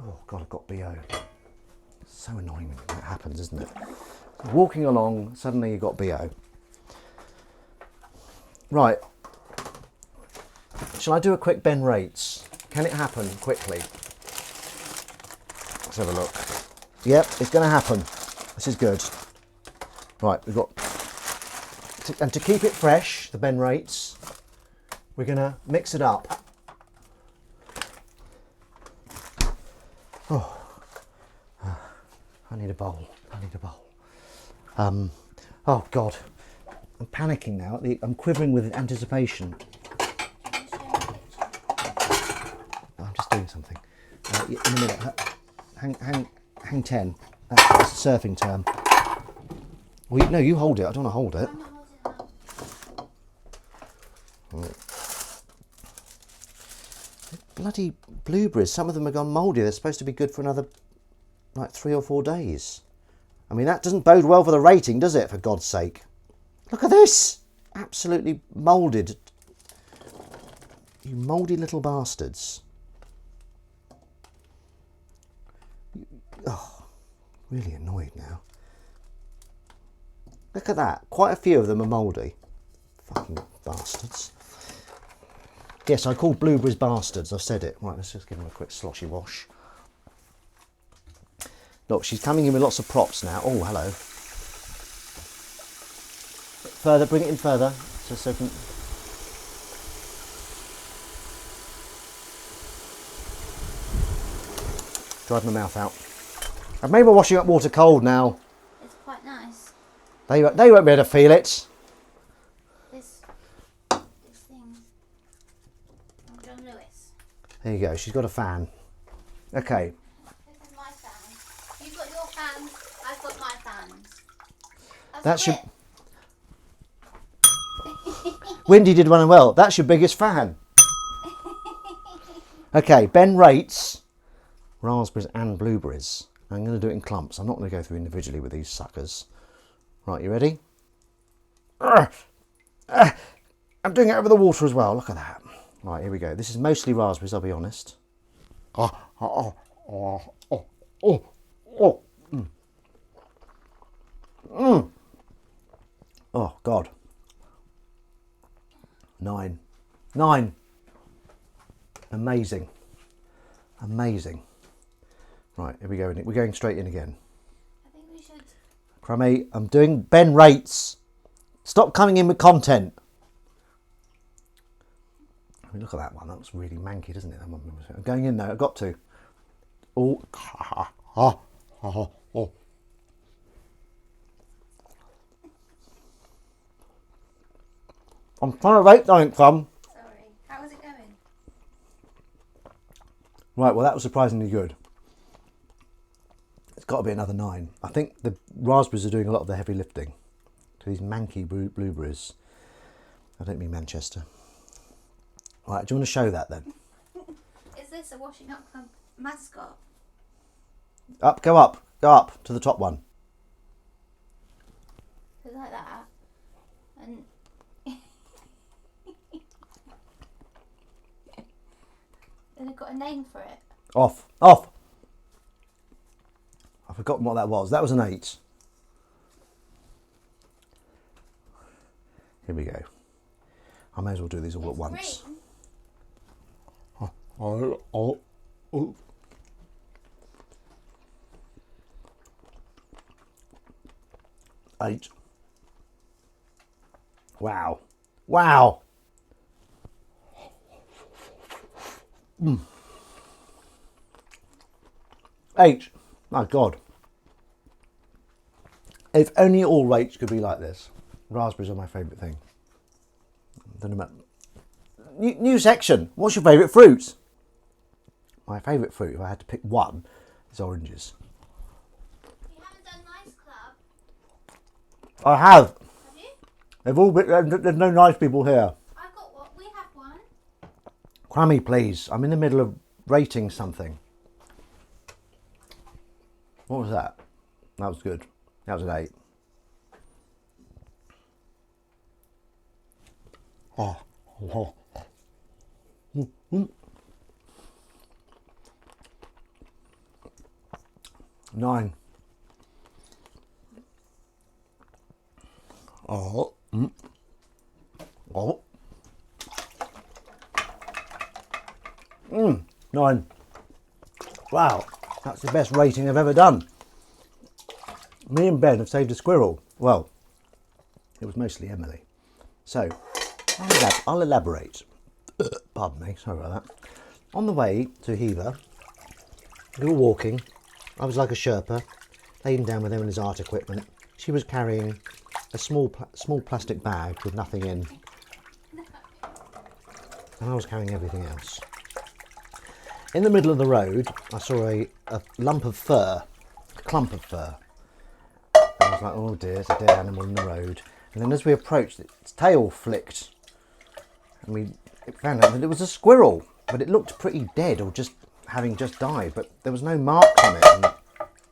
Oh God, I've got BO. So annoying when that happens, isn't it? Walking along, suddenly you've got BO. Right. Shall I do a quick Ben rates? Can it happen quickly? Let's have a look. Yep, it's going to happen. This is good. Right, we've got... And to keep it fresh, the Ben rates, we're going to mix it up. Oh, I need a bowl. Oh God, I'm panicking now. I'm quivering with anticipation. I'm just doing something. In a minute. Hang 10. That's a surfing term. Well, no, you hold it. I don't want to hold it. I'm not holding it up. Bloody blueberries. Some of them have gone mouldy. They're supposed to be good for another, like 3 or 4 days. I mean, that doesn't bode well for the rating, does it, for God's sake? Look at this! Absolutely moulded. You mouldy little bastards. Oh, really annoyed now. Look at that. Quite a few of them are mouldy. Fucking bastards. Yes, I called blueberries bastards. I've said it. Right, let's just give them a quick sloshy wash. Look, she's coming in with lots of props now. Oh, hello. Further, bring it in further. So can... Dried my mouth out. I've made my washing up water cold now. It's quite nice. They won't be able to feel it. This thing. I'm John Lewis. There you go. She's got a fan. Okay. This is my fan. You've got your fans. I've got my fans. That's your... Windy did one well. That's your biggest fan. Okay, Ben rates raspberries and blueberries. I'm going to do it in clumps. I'm not going to go through individually with these suckers. Right, you ready? I'm doing it over the water as well. Look at that. Right, here we go. This is mostly raspberries, I'll be honest. Oh, God. 9. Amazing. Right, here we go. We're going straight in again. I think we should. Crummy, I'm doing Ben rates. Stop coming in with content. I mean, look at that one. That was really manky, doesn't it? I'm going in now. I've got to. Oh. I'm trying to rate something, Crumb. Sorry. How is it going? Right, well, that was surprisingly good. It's got to be another 9. I think the raspberries are doing a lot of the heavy lifting to these manky blueberries. I don't mean Manchester. Right, do you want to show that then? is this a washing up club mascot? Go up to the top one. So like that. And then I've got a name for it. Off. I've forgotten what that was. That was an 8. Here we go. I may as well do these all at once. Green. 8. Wow. 8. My God. If only all rates could be like this. Raspberries are my favourite thing. Don't know about... New section. What's your favourite fruit? My favourite fruit, if I had to pick one, is oranges. You haven't done Nice Club, I have. have you? They've all been, there's no nice people here. I've got one. We have one. Crammy, please. I'm in the middle of rating something. What was that? That was good. That was an 8. Oh. 9. Oh. 9. Wow, that's the best rating I've ever done. Me and Ben have saved a squirrel. Well, it was mostly Emily. So, I'll elaborate. Pardon me, sorry about that. On the way to Hever, we were walking. I was like a Sherpa, laying down with him and his art equipment. She was carrying a small plastic bag with nothing in. And I was carrying everything else. In the middle of the road, I saw a lump of fur, a clump of fur. I was like, oh dear, it's a dead animal in the road. And then as we approached, its tail flicked. And we found out that it was a squirrel, but it looked pretty dead or just having just died. But there was no marks on it, and,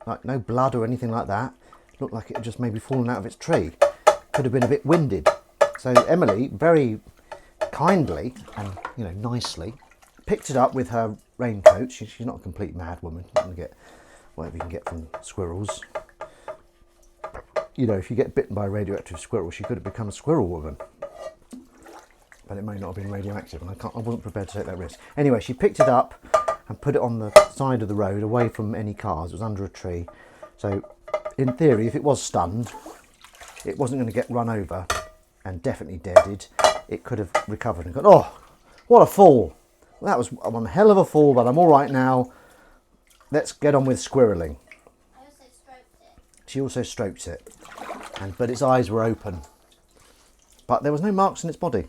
like no blood or anything like that. It looked like it had just maybe fallen out of its tree. Could have been a bit winded. So Emily, very kindly and nicely, picked it up with her raincoat. She's not a complete mad woman. You can get whatever you can get from squirrels. If you get bitten by a radioactive squirrel, she could have become a squirrel woman. But it may not have been radioactive, and I wasn't prepared to take that risk. Anyway, she picked it up and put it on the side of the road, away from any cars. It was under a tree. So, in theory, if it was stunned, it wasn't going to get run over and definitely deaded. It could have recovered and gone, oh, what a fall. Well, that was one hell of a fall, but I'm all right now. Let's get on with squirreling. I also stroked it. She also stroked it, but its eyes were open. But there was no marks in its body,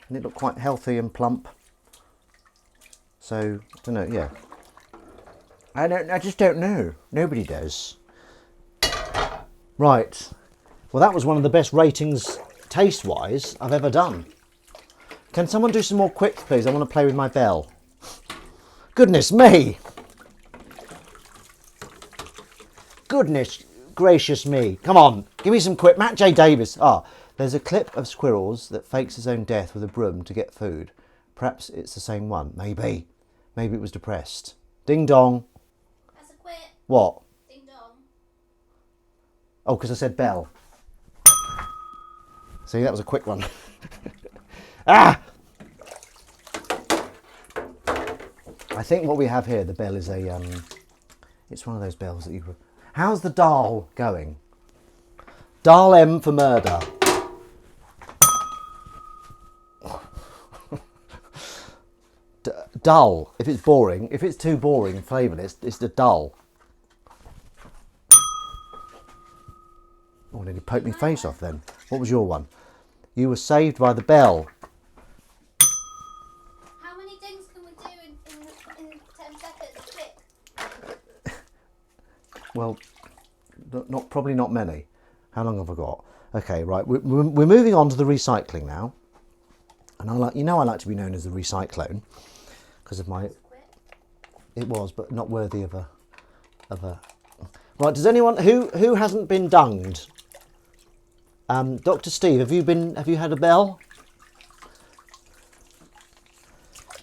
and it looked quite healthy and plump. So, I don't know, yeah. I just don't know. Nobody does. Right. Well, that was one of the best ratings, taste-wise, I've ever done. Can someone do some more quips, please? I want to play with my bell. Goodness me! Goodness gracious me. Come on, give me some quip. Matt J. Davis. There's a clip of squirrels that fakes his own death with a broom to get food. Perhaps it's the same one. Maybe. Maybe it was depressed. Ding dong. That's a quip. What? Ding dong. Oh, because I said bell. See, that was a quick one. I think what we have here, the bell is a, it's one of those bells that you... How's the dial going? Dial M for murder. Dull. If it's boring, if it's too boring and flavourless, it's the dull. Oh, nearly poked my face off then. What was your one? You were saved by the bell. How many dings can we do in 10 seconds? Quick. Well, probably not many. How long have I got? Okay, right. We're moving on to the recycling now. And I like to be known as the recyclone because of my it was, but not worthy of a. Right, does anyone who hasn't been dunged? Dr. Steve, have you had a bell?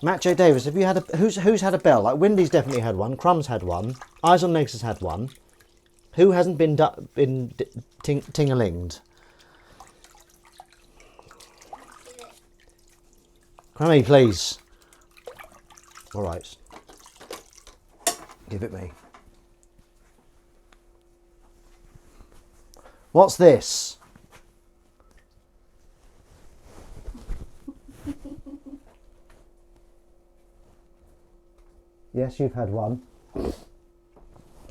Matt J Davis, have you had a who's had a bell? Like Wendy's definitely had one. Crumb's had one. Eyes on Legs has had one. Who hasn't been ting-a-linged? Crummy, please. All right. Give it me. What's this? Yes, you've had one.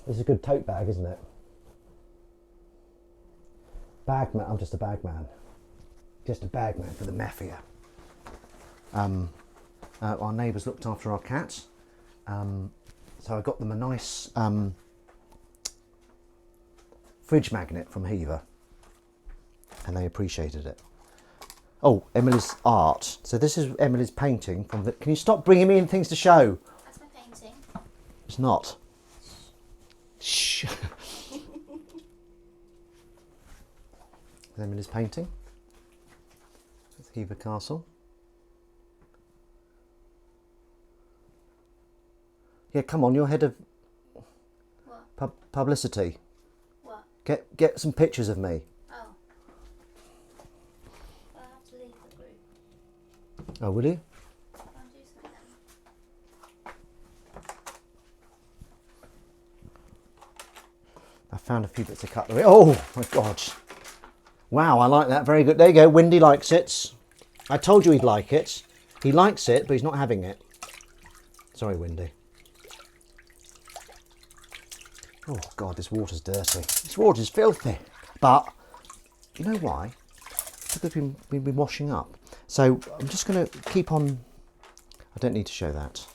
It's a good tote bag, isn't it? Bagman. I'm just a bagman. Just a bagman for the mafia. Our neighbours looked after our cats. So I got them a nice fridge magnet from Heaver. And they appreciated it. Oh, Emily's art. So this is Emily's painting. From the, can you stop bringing me in things to show? That's my painting. It's not. Shh. Emily's painting. It's Heaver Castle. Yeah, come on, you're head of What? publicity. What? Get some pictures of me. Oh. I'll have to leave the group. Oh, will you? I'll do something then. I found a few bits of cutlery. Oh my God. Wow, I like that. Very good. There you go. Windy likes it. I told you he'd like it. He likes it, but he's not having it. Sorry, Windy. Oh God, this water's dirty. This water's filthy. But you know why? Because we've been washing up. So I'm just going to keep on. I don't need to show that.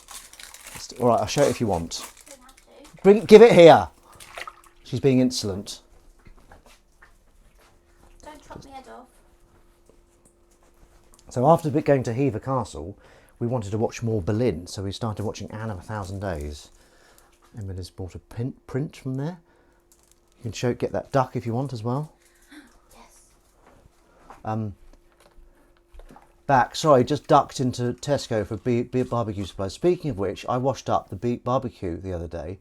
All right, I'll show it if you want. You don't have to. Give it here. She's being insolent. Don't chop my head off. So after going to Heaver Castle, we wanted to watch more Berlin. So we started watching Anne of 1,000 Days. Emily's bought a print from there. You can get that duck if you want as well. Yes. Sorry, just ducked into Tesco for barbecue supplies. Speaking of which, I washed up the barbecue the other day.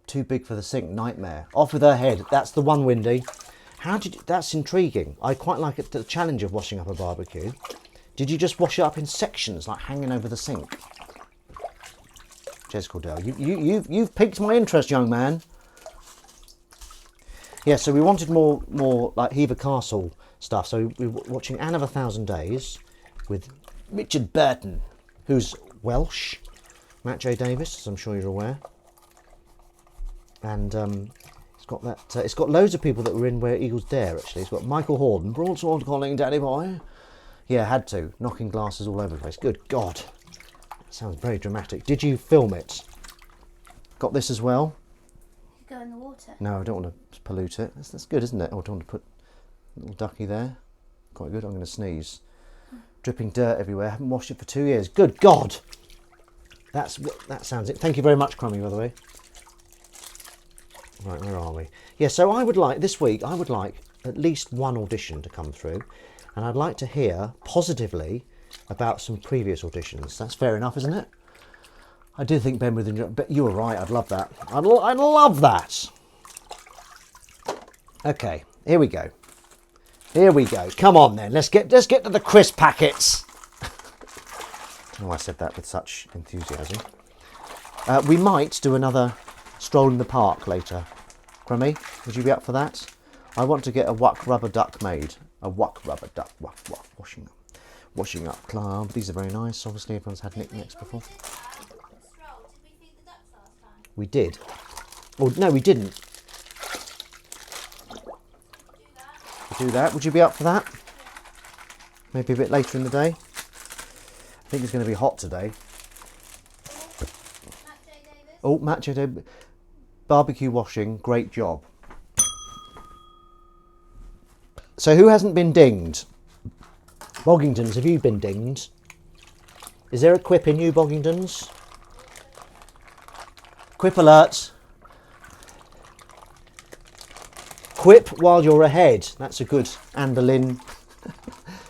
Too big for the sink, nightmare. Off with her head. That's the one, Windy. That's intriguing. I quite like the challenge of washing up a barbecue. Did you just wash it up in sections, like hanging over the sink? Jez Cordell, you've piqued my interest, young man. Yeah, so we wanted more like Heaver Castle stuff. So we were watching Anne of 1,000 Days with Richard Burton, who's Welsh. Matt J Davis, as I'm sure you're aware. And it's got that. It's got loads of people that were in Where Eagles Dare. Actually, it's got Michael Horden, broadsword calling, Daddy boy. Yeah, had to knocking glasses all over the place. Good God, that sounds very dramatic. Did you film it? Got this as well. You go in the water. No, I don't want to pollute it. That's good, isn't it? Oh, I don't want to put a little ducky there. Quite good. I'm going to sneeze. Dripping dirt everywhere. I haven't washed it for 2 years. Good God. That sounds it. Thank you very much, Crummy, by the way. Right, where are we? Yeah, so this week, I would like at least one audition to come through. And I'd like to hear positively about some previous auditions. That's fair enough, isn't it? I do think Ben would enjoy, but you were right. I'd love that. I'd love that. Okay, here we go. Here we go. Come on then. Let's get to the crisp packets. Oh, I said that with such enthusiasm. We might do another stroll in the park later. Crummy, would you be up for that? I want to get a Wuck Rubber Duck made. A Wuck Rubber Duck. Washing up club. These are very nice. Obviously, everyone's had knickknacks before. Did we feed the ducks last time? We did. Oh no, we didn't. Do that. Would you be up for that? Maybe a bit later in the day. I think it's going to be hot today. Matt J Davis. Oh, Matt J Davis. Barbecue washing, great job. So who hasn't been dinged? Boggingtons, have you been dinged? Is there a quip in you, Boggingtons? Quip alert. Quip while you're ahead. That's a good Anne Boleyn.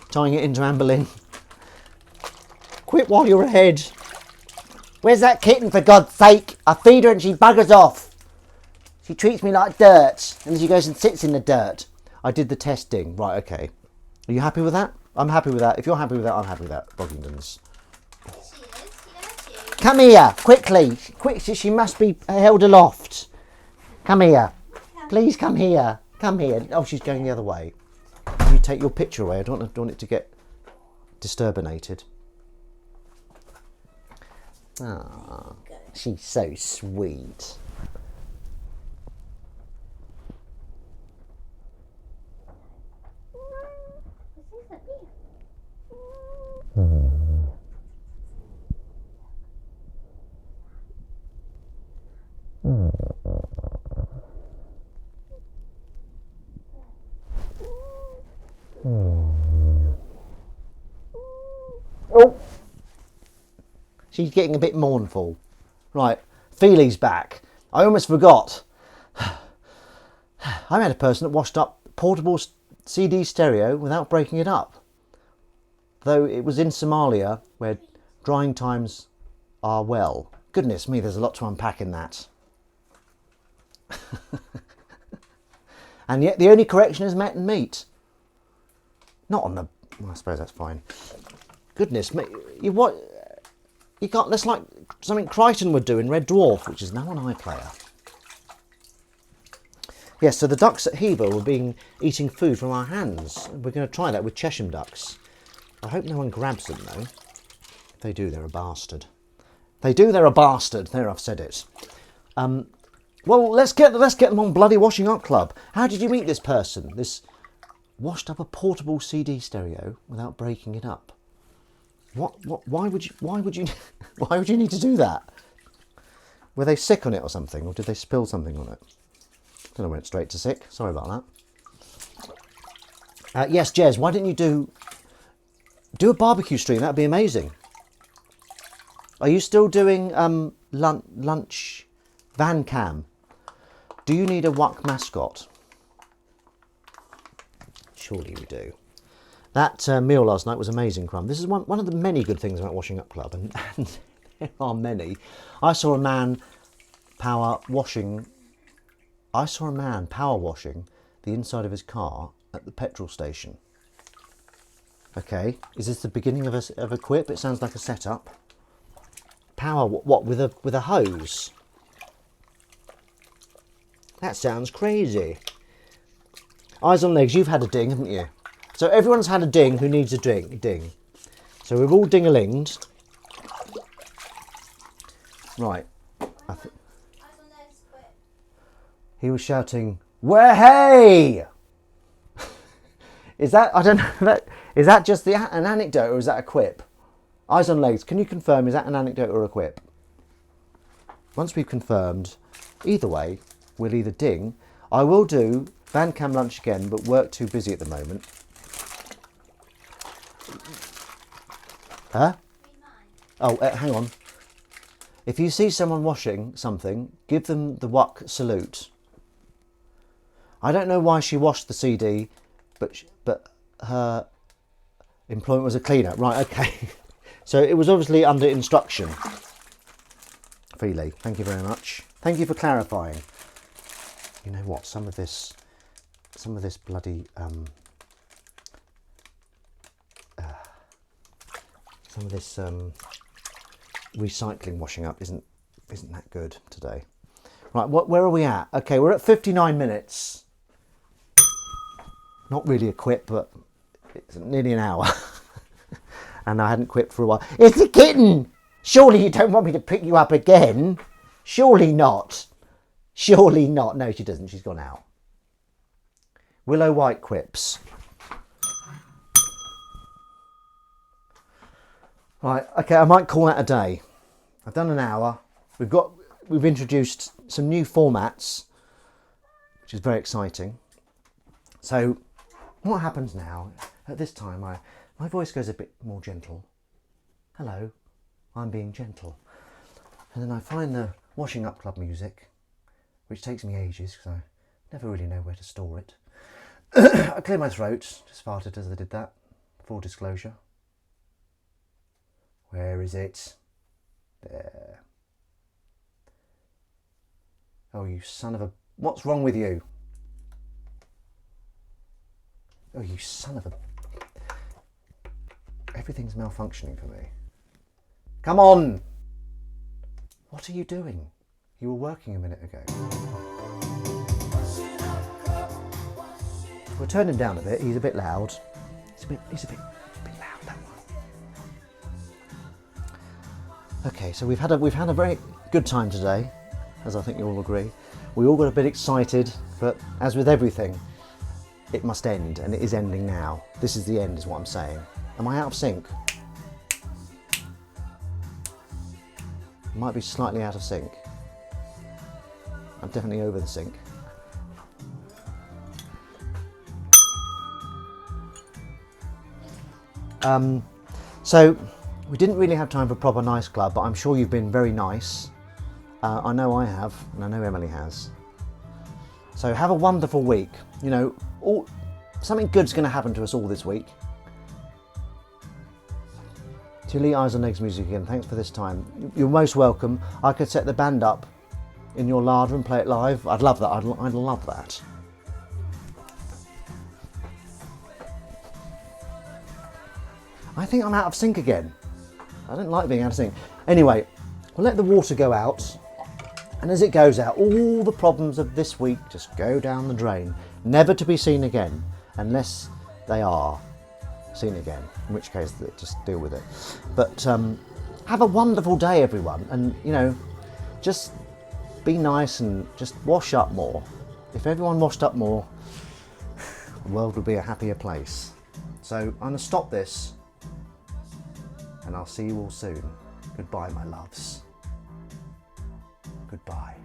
Tying it into Anne Boleyn. Quip while you're ahead. Where's that kitten, for God's sake? I feed her and she buggers off. She treats me like dirt. And then she goes and sits in the dirt. I did the testing. Right, okay. Are you happy with that? I'm happy with that. If you're happy with that, I'm happy with that. Boggingtons. She is. She loves you. Come here, quickly. Quick, she must be held aloft. Come here. Please come here. Come here. Oh, she's going the other way. Can you take your picture away? I don't want it to get disturbinated. Ah, she's so sweet. Oh, she's getting a bit mournful. Right, Feely's back. I almost forgot. I met a person that washed up portable CD stereo without breaking it up. Though it was in Somalia, where drying times are well. Goodness me, there's a lot to unpack in that. And yet the only correction is met and meat. Not on the... Well, I suppose that's fine. Goodness me, you can't... That's like something Crichton would do in Red Dwarf, which is now on iPlayer. Yes, so the ducks at Heber were eating food from our hands. We're going to try that with Chesham ducks. I hope no one grabs them, though. If they do, they're a bastard. They do, they're a bastard. There, I've said it. Well, let's get them on Bloody Washing Up Club. How did you meet this person? This washed up a portable CD stereo without breaking it up. Why would you need to do that? Were they sick on it or something, or did they spill something on it? Don't know, went straight to sick. Sorry about that. Yes, Jez, why didn't you do a barbecue stream? That'd be amazing. Are you still doing lunch van cam? Do you need a WUC mascot? Surely we do. That meal last night was amazing, Crumb. This is one of the many good things about Washing Up Club, and there are many. I saw a man power washing the inside of his car at the petrol station. Okay, is this the beginning of a quip? It sounds like a setup. Power what with a hose? That sounds crazy. Eyes on legs, you've had a ding, haven't you? So everyone's had a ding who needs a ding. So we're all ding-a-linged. Right. He was shouting, "Where hey!" Is that, I don't know, is that just an anecdote or is that a quip? Eyes on legs, can you confirm, is that an anecdote or a quip? Once we've confirmed, either way, we'll either ding. I will do van cam lunch again, but work too busy at the moment. Huh? Oh, hang on. If you see someone washing something, give them the WUC salute. I don't know why she washed the CD, but her employment was a cleaner. Right, okay. So it was obviously under instruction. Feely, thank you very much. Thank you for clarifying. You know what? Some of this bloody recycling washing up isn't that good today. Right, where are we at? Okay, we're at 59 minutes. Not really a quip, but it's nearly an hour. And I hadn't quipped for a while. It's a kitten! Surely you don't want me to pick you up again? Surely not. Surely not. No, she doesn't. She's gone out. Willow White quips. Right, okay, I might call that a day. I've done an hour. We've introduced some new formats, which is very exciting. So what happens now? At this time, my voice goes a bit more gentle. Hello, I'm being gentle. And then I find the washing up club music, which takes me ages because I never really know where to store it. I cleared my throat, just farted as I did that, full disclosure. Where is it? There. Oh, you son of a... What's wrong with you? Oh, you son of a... Everything's malfunctioning for me. Come on! What are you doing? You were working a minute ago. We'll turn him down a bit. He's a bit loud. He's a bit loud, that one. Okay, so we've had a very good time today, as I think you all agree. We all got a bit excited, but as with everything, it must end, and it is ending now. This is the end, is what I'm saying. Am I out of sync? Might be slightly out of sync. I'm definitely over the sync. So we didn't really have time for a proper nice club, but I'm sure you've been very nice. I know I have, and I know Emily has. So have a wonderful week. You know, something good's going to happen to us all this week. To Lee Eyes and Legs Music again, thanks for this time. You're most welcome. I could set the band up in your larder and play it live. I'd love that. I'd love that. I think I'm out of sync again. I don't like being out of sync. Anyway, we'll let the water go out. And as it goes out, all the problems of this week just go down the drain. Never to be seen again, unless they are seen again, in which case just deal with it. But have a wonderful day, everyone. And, you know, just be nice and just wash up more. If everyone washed up more, the world would be a happier place. So I'm going to stop this, and I'll see you all soon. Goodbye, my loves. Goodbye.